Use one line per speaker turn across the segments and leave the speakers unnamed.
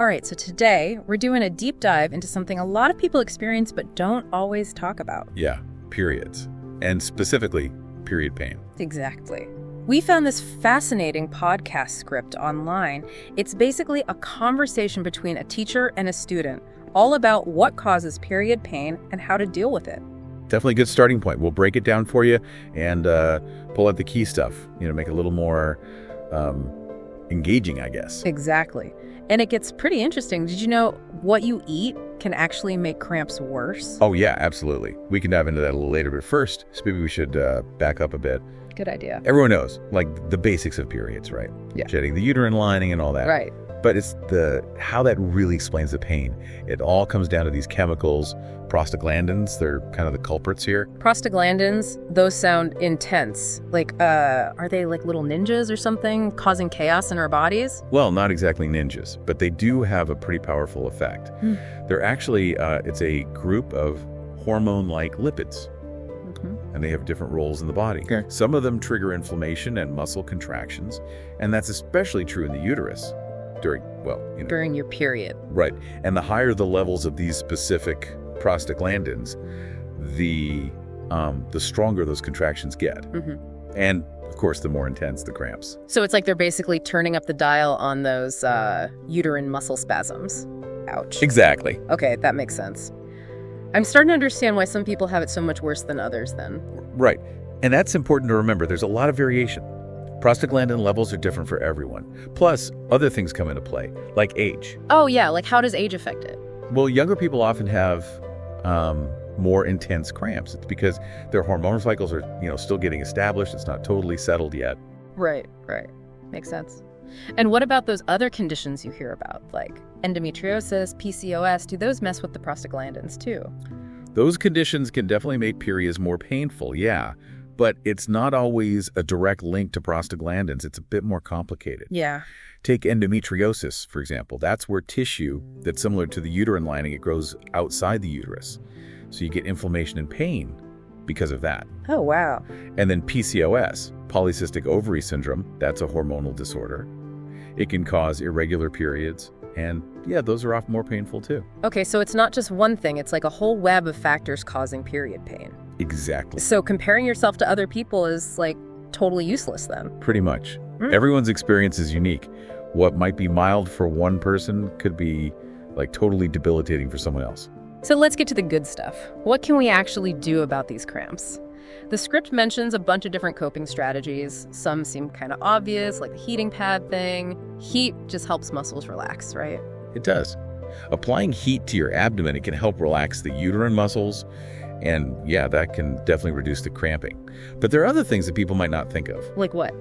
All right, so today we're doing a deep dive into something a lot of people experience but don't always talk about.
Yeah, periods. And specifically, period pain.
Exactly. We found this fascinating podcast script online. It's basically a conversation between a teacher and a student, all about what causes period pain and how to deal with it.
Definitely a good starting point. We'll break it down for you and pull out the key stuff, make it a little more engaging, I guess.
Exactly. And it gets pretty interesting. Did you know what you eat can actually make cramps worse?
Oh, yeah, absolutely. We can dive into that a little later, but first, maybe we should back up a bit.
Good idea.
Everyone knows, the basics of periods, right?
Yeah.
Shedding the uterine lining and all that.
Right.
But it's how that really explains the pain. It all comes down to these chemicals, prostaglandins. They're kind of the culprits here.
Prostaglandins, those sound intense. Are they like little ninjas or something, causing chaos in our bodies?
Well, not exactly ninjas, but they do have a pretty powerful effect. They're actually, it's a group of hormone-like lipids. And they have different roles in the body.
Okay.
Some of them trigger inflammation and muscle contractions, and that's especially true in the uterus during
your period.
Right. And the higher the levels of these specific prostaglandins, the stronger those contractions get. And, of course, the more intense the cramps.
So it's like they're basically turning up the dial on those uterine muscle spasms. Ouch.
Exactly.
Okay, that makes sense. I'm starting to understand why some people have it so much worse than others then.
Right. And that's important to remember. There's a lot of variation. Prostaglandin levels are different for everyone. Plus, other things come into play, like age.
Oh, yeah. Like, how does age affect it?
Well, younger people often have more intense cramps. It's because their hormonal cycles are, still getting established. It's not totally settled yet.
Right. Makes sense. And what about those other conditions you hear about, like endometriosis, PCOS? Do those mess with the prostaglandins too?
Those conditions can definitely make periods more painful, yeah. But it's not always a direct link to prostaglandins. It's a bit more complicated.
Yeah.
Take endometriosis, for example. That's where tissue that's similar to the uterine lining, it grows outside the uterus. So you get inflammation and pain because of that.
Oh, wow.
And then PCOS, polycystic ovary syndrome, that's a hormonal disorder. It can cause irregular periods. And yeah, those are often more painful too.
Okay, so it's not just one thing. It's like a whole web of factors causing period pain.
Exactly.
So comparing yourself to other people is totally useless then.
Pretty much. Everyone's experience is unique. What might be mild for one person could be totally debilitating for someone else.
So let's get to the good stuff. What can we actually do about these cramps? The script mentions a bunch of different coping strategies. Some seem kind of obvious, like the heating pad thing. Heat just helps muscles relax, right?
It does. Applying heat to your abdomen, it can help relax the uterine muscles. And yeah, that can definitely reduce the cramping. But there are other things that people might not think of.
Like what?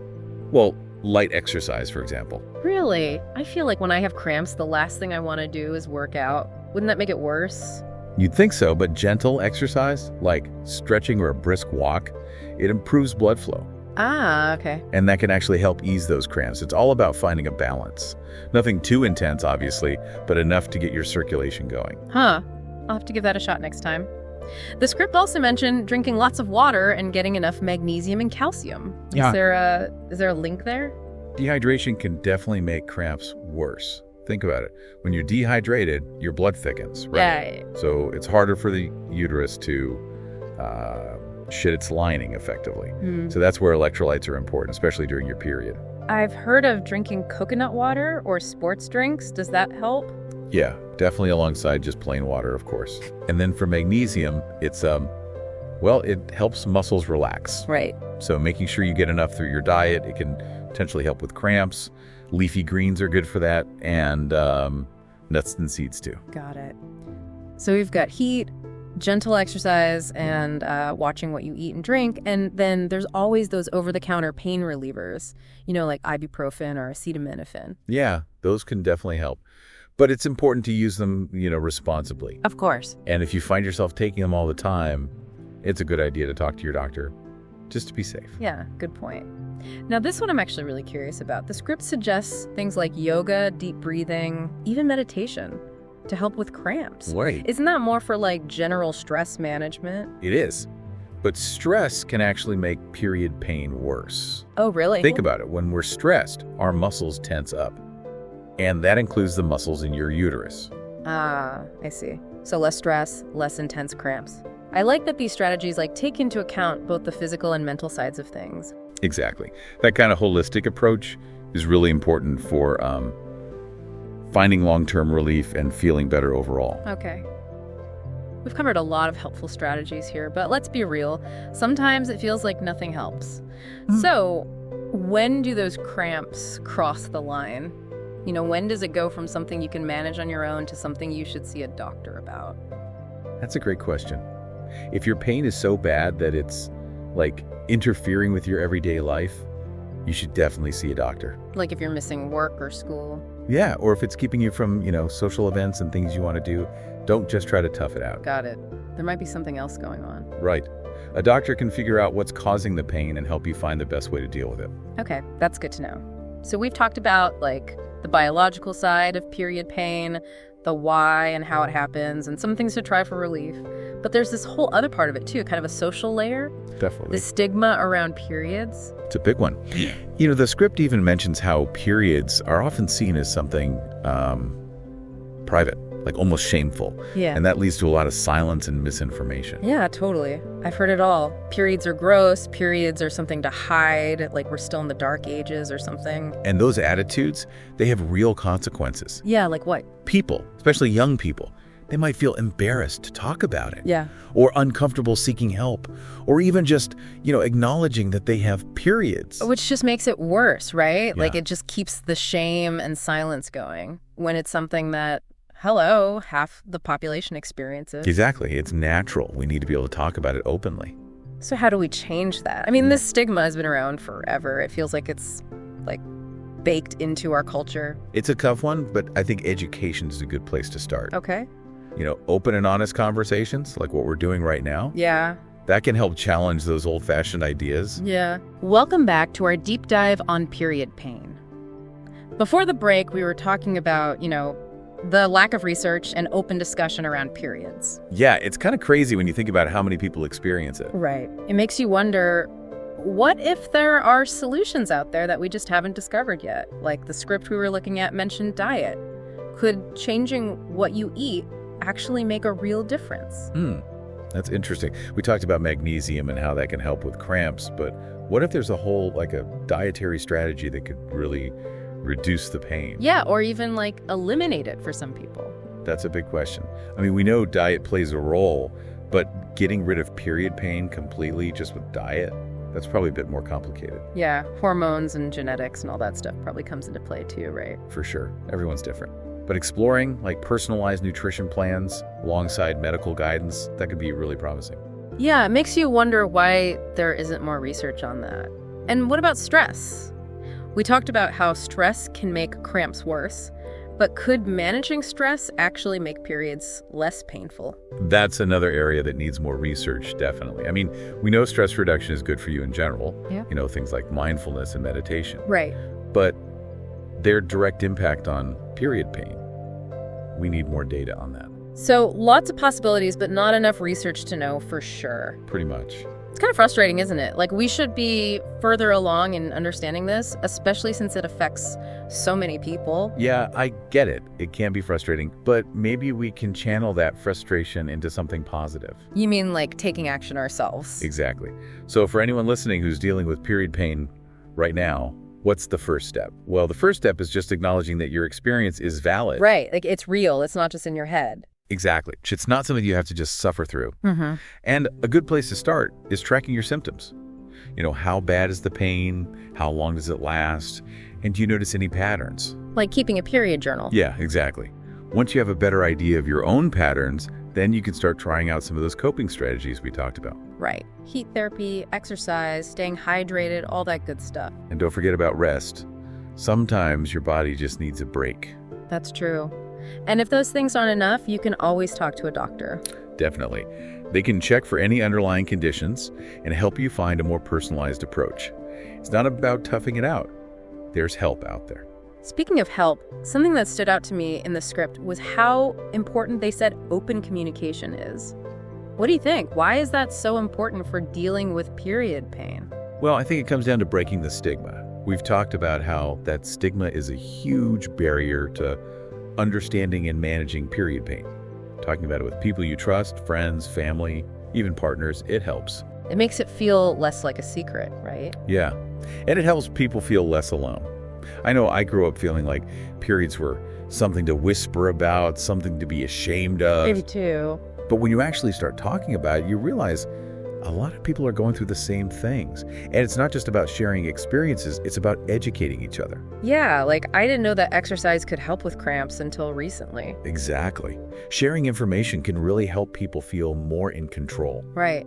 Well, light exercise, for example.
Really? I feel like when I have cramps, the last thing I want to do is work out. Wouldn't that make it worse?
You'd think so, but gentle exercise, like stretching or a brisk walk, it improves blood flow.
Ah, okay.
And that can actually help ease those cramps. It's all about finding a balance. Nothing too intense, obviously, but enough to get your circulation going.
Huh. I'll have to give that a shot next time. The script also mentioned drinking lots of water and getting enough magnesium and calcium.
Yeah.
Is there a link there?
Dehydration can definitely make cramps worse. Think about it. When you're dehydrated, your blood thickens, right?
Yeah.
So it's harder for the uterus to shed its lining effectively. So that's where electrolytes are important, especially during your period.
I've heard of drinking coconut water or sports drinks. Does that help?
Yeah, definitely alongside just plain water, of course. And then for magnesium, it's, it helps muscles relax.
Right.
So making sure you get enough through your diet, it can potentially help with cramps. Leafy greens are good for that, and nuts and seeds too.
Got it. So we've got heat, gentle exercise, and watching what you eat and drink. And then there's always those over-the-counter pain relievers, like ibuprofen or acetaminophen.
Yeah, those can definitely help. But it's important to use them, responsibly.
Of course.
And if you find yourself taking them all the time, it's a good idea to talk to your doctor just to be safe.
Yeah, good point. Now, this one I'm actually really curious about. The script suggests things like yoga, deep breathing, even meditation to help with cramps.
Right.
Isn't that more for general stress management?
It is. But stress can actually make period pain worse.
Oh, really?
Think about it. When we're stressed, our muscles tense up. And that includes the muscles in your uterus.
Ah, I see. So less stress, less intense cramps. I like that these strategies take into account both the physical and mental sides of things.
Exactly. That kind of holistic approach is really important for finding long-term relief and feeling better overall.
Okay. We've covered a lot of helpful strategies here, but let's be real. Sometimes it feels like nothing helps. So, when do those cramps cross the line? When does it go from something you can manage on your own to something you should see a doctor about?
That's a great question. If your pain is so bad that it's interfering with your everyday life, you should definitely see a doctor.
Like if you're missing work or school?
Yeah, or if it's keeping you from, social events and things you want to do, don't just try to tough it out.
Got it. There might be something else going on.
Right. A doctor can figure out what's causing the pain and help you find the best way to deal with it.
Okay, that's good to know. So we've talked about the biological side of period pain, the why and how it happens, and some things to try for relief. But there's this whole other part of it too, kind of a social layer.
Definitely.
The stigma around periods.
It's a big one. The script even mentions how periods are often seen as something private, almost shameful.
Yeah.
And that leads to a lot of silence and misinformation.
Yeah, totally. I've heard it all. Periods are gross. Periods are something to hide, like we're still in the dark ages or something.
And those attitudes, they have real consequences.
Yeah, like what?
People, especially young people, they might feel embarrassed to talk about it.
Yeah.
Or uncomfortable seeking help. Or even just, acknowledging that they have periods.
Which just makes it worse, right?
Yeah.
It just keeps the shame and silence going when it's something that, hello, half the population experiences.
Exactly. It's natural. We need to be able to talk about it openly.
So how do we change that? I mean, this stigma has been around forever. It feels like it's baked into our culture.
It's a tough one, but I think education is a good place to start.
Okay.
Open and honest conversations like what we're doing right now.
Yeah.
That can help challenge those old-fashioned ideas.
Yeah. Welcome back to our deep dive on period pain. Before the break, we were talking about, the lack of research and open discussion around periods.
Yeah, it's kind of crazy when you think about how many people experience it.
Right. It makes you wonder, what if there are solutions out there that we just haven't discovered yet? Like the script we were looking at mentioned diet. Could changing what you eat actually make a real difference?
That's interesting. We talked about magnesium and how that can help with cramps, but what if there's a whole, a dietary strategy that could really reduce the pain?
Yeah, or even eliminate it for some people.
That's a big question. I mean, we know diet plays a role, but getting rid of period pain completely just with diet, that's probably a bit more complicated.
Yeah, hormones and genetics and all that stuff probably comes into play too, right?
For sure. Everyone's different. But exploring personalized nutrition plans alongside medical guidance, that could be really promising.
Yeah, it makes you wonder why there isn't more research on that. And what about stress? We talked about how stress can make cramps worse, but could managing stress actually make periods less painful?
That's another area that needs more research, definitely. I mean, we know stress reduction is good for you in general.
Yeah.
Things like mindfulness and meditation.
Right.
But their direct impact on period pain, we need more data on that.
So lots of possibilities, but not enough research to know for sure.
Pretty much.
It's kind of frustrating, isn't it? We should be further along in understanding this, especially since it affects so many people.
Yeah, I get it. It can be frustrating, but maybe we can channel that frustration into something positive.
You mean taking action ourselves?
Exactly. So for anyone listening who's dealing with period pain right now, what's the first step? Well, the first step is just acknowledging that your experience is valid.
Right. It's real. It's not just in your head.
Exactly. It's not something you have to just suffer through.
Mm-hmm.
And a good place to start is tracking your symptoms. How bad is the pain? How long does it last? And do you notice any patterns?
Like keeping a period journal.
Yeah, exactly. Once you have a better idea of your own patterns, then you can start trying out some of those coping strategies we talked about.
Right. Heat therapy, exercise, staying hydrated, all that good stuff.
And don't forget about rest. Sometimes your body just needs a break.
That's true. And if those things aren't enough, you can always talk to a doctor.
Definitely. They can check for any underlying conditions and help you find a more personalized approach. It's not about toughing it out. There's help out there.
Speaking of help, something that stood out to me in the script was how important they said open communication is. What do you think? Why is that so important for dealing with period pain?
Well, I think it comes down to breaking the stigma. We've talked about how that stigma is a huge barrier to understanding and managing period pain. Talking about it with people you trust, friends, family, even partners, it helps.
It makes it feel less like a secret, right?
Yeah, and it helps people feel less alone. I know I grew up feeling like periods were something to whisper about, something to be ashamed of.
Maybe too.
But when you actually start talking about it, you realize a lot of people are going through the same things. And it's not just about sharing experiences, it's about educating each other.
Yeah, like I didn't know that exercise could help with cramps until recently.
Exactly. Sharing information can really help people feel more in control.
Right.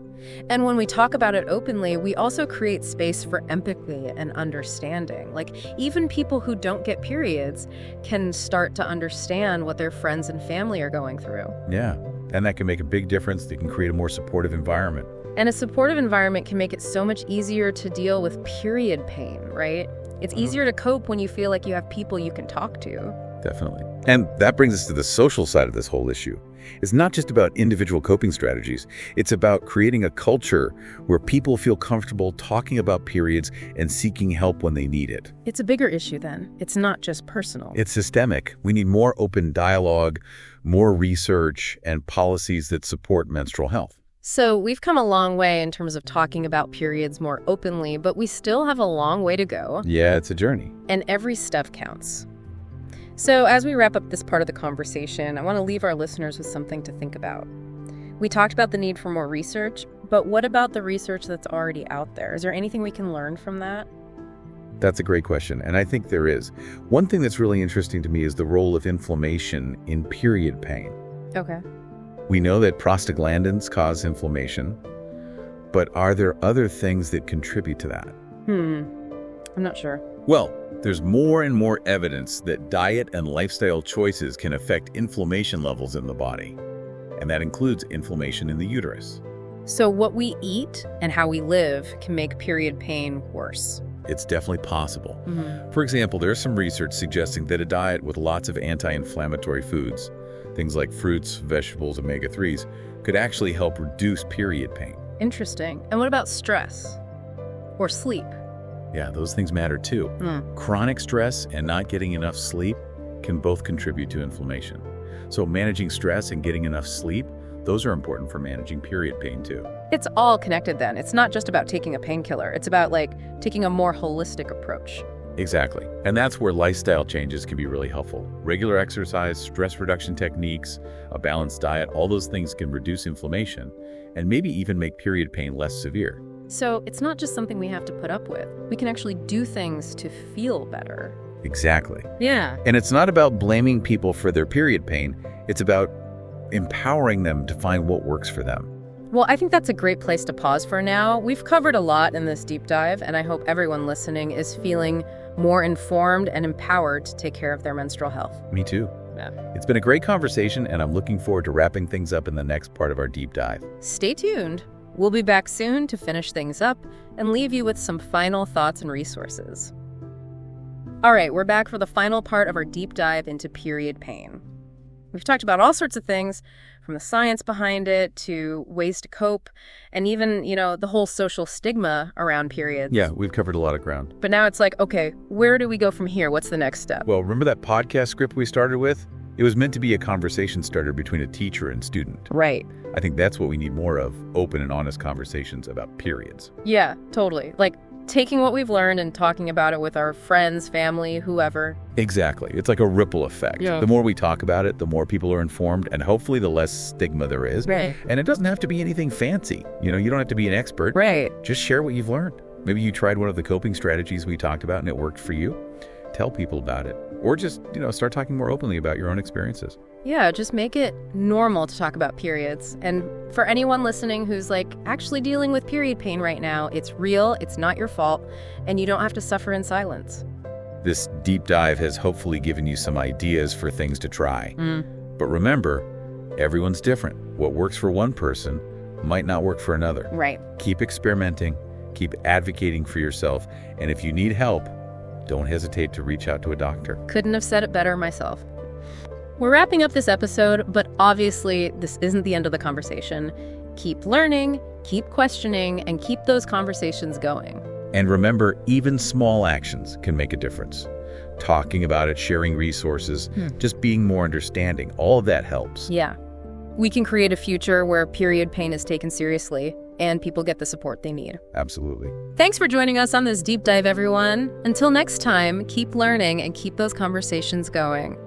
And when we talk about it openly, we also create space for empathy and understanding. Like even people who don't get periods can start to understand what their friends and family are going through.
Yeah, and that can make a big difference. They can create a more supportive environment.
And a supportive environment can make it so much easier to deal with period pain, right? It's easier to cope when you feel like you have people you can talk to.
Definitely. And that brings us to the social side of this whole issue. It's not just about individual coping strategies. It's about creating a culture where people feel comfortable talking about periods and seeking help when they need it.
It's a bigger issue then. It's not just personal.
It's systemic. We need more open dialogue, more research, and policies that support menstrual health.
So we've come a long way in terms of talking about periods more openly, but we still have a long way to go.
Yeah, it's a journey.
And every step counts. So as we wrap up this part of the conversation, I want to leave our listeners with something to think about. We talked about the need for more research, but what about the research that's already out there? Is there anything we can learn from that?
That's a great question, and I think there is. One thing that's really interesting to me is the role of inflammation in period pain.
Okay.
We know that prostaglandins cause inflammation, but are there other things that contribute to that?
I'm not sure.
Well, there's more and more evidence that diet and lifestyle choices can affect inflammation levels in the body, and that includes inflammation in the uterus.
So what we eat and how we live can make period pain worse.
It's definitely possible. For example, there's some research suggesting that a diet with lots of anti-inflammatory foods, things like fruits, vegetables, omega-3s, could actually help reduce period pain.
Interesting. And what about stress or sleep?
Yeah, those things matter too. Chronic stress and not getting enough sleep can both contribute to inflammation. So managing stress and getting enough sleep, those are important for managing period pain too.
It's all connected then. It's not just about taking a painkiller. It's about taking a more holistic approach.
Exactly. And that's where lifestyle changes can be really helpful. Regular exercise, stress reduction techniques, a balanced diet, all those things can reduce inflammation and maybe even make period pain less severe.
So it's not just something we have to put up with. We can actually do things to feel better.
Exactly.
Yeah.
And it's not about blaming people for their period pain. It's about empowering them to find what works for them.
Well, I think that's a great place to pause for now. We've covered a lot in this deep dive, and I hope everyone listening is feeling more informed and empowered to take care of their menstrual health.
Me too.
Yeah.
It's been a great conversation, and I'm looking forward to wrapping things up in the next part of our deep dive.
Stay tuned. We'll be back soon to finish things up and leave you with some final thoughts and resources. All right, we're back for the final part of our deep dive into period pain. We've talked about all sorts of things, from the science behind it to ways to cope, and even, the whole social stigma around periods.
Yeah, we've covered a lot of ground.
But now it's like, okay, where do we go from here? What's the next step?
Well, remember that podcast script we started with? It was meant to be a conversation starter between a teacher and student.
Right.
I think that's what we need more of, open and honest conversations about periods.
Yeah, totally. Taking what we've learned and talking about it with our friends, family, whoever.
Exactly. It's like a ripple effect.
Yeah.
The more we talk about it, the more people are informed, and hopefully the less stigma there is.
Right.
And it doesn't have to be anything fancy. You don't have to be an expert.
Right.
Just share what you've learned. Maybe you tried one of the coping strategies we talked about and it worked for you. Tell people about it. Or just, start talking more openly about your own experiences.
Yeah, just make it normal to talk about periods. And for anyone listening who's actually dealing with period pain right now, it's real, it's not your fault, and you don't have to suffer in silence.
This deep dive has hopefully given you some ideas for things to try. But remember, everyone's different. What works for one person might not work for another.
Right.
Keep experimenting, keep advocating for yourself, and if you need help, don't hesitate to reach out to a doctor.
Couldn't have said it better myself. We're wrapping up this episode, but obviously this isn't the end of the conversation. Keep learning, keep questioning, and keep those conversations going.
And remember, even small actions can make a difference. Talking about it, sharing resources, just being more understanding, all of that helps.
Yeah. We can create a future where period pain is taken seriously and people get the support they need.
Absolutely.
Thanks for joining us on this deep dive, everyone. Until next time, keep learning and keep those conversations going.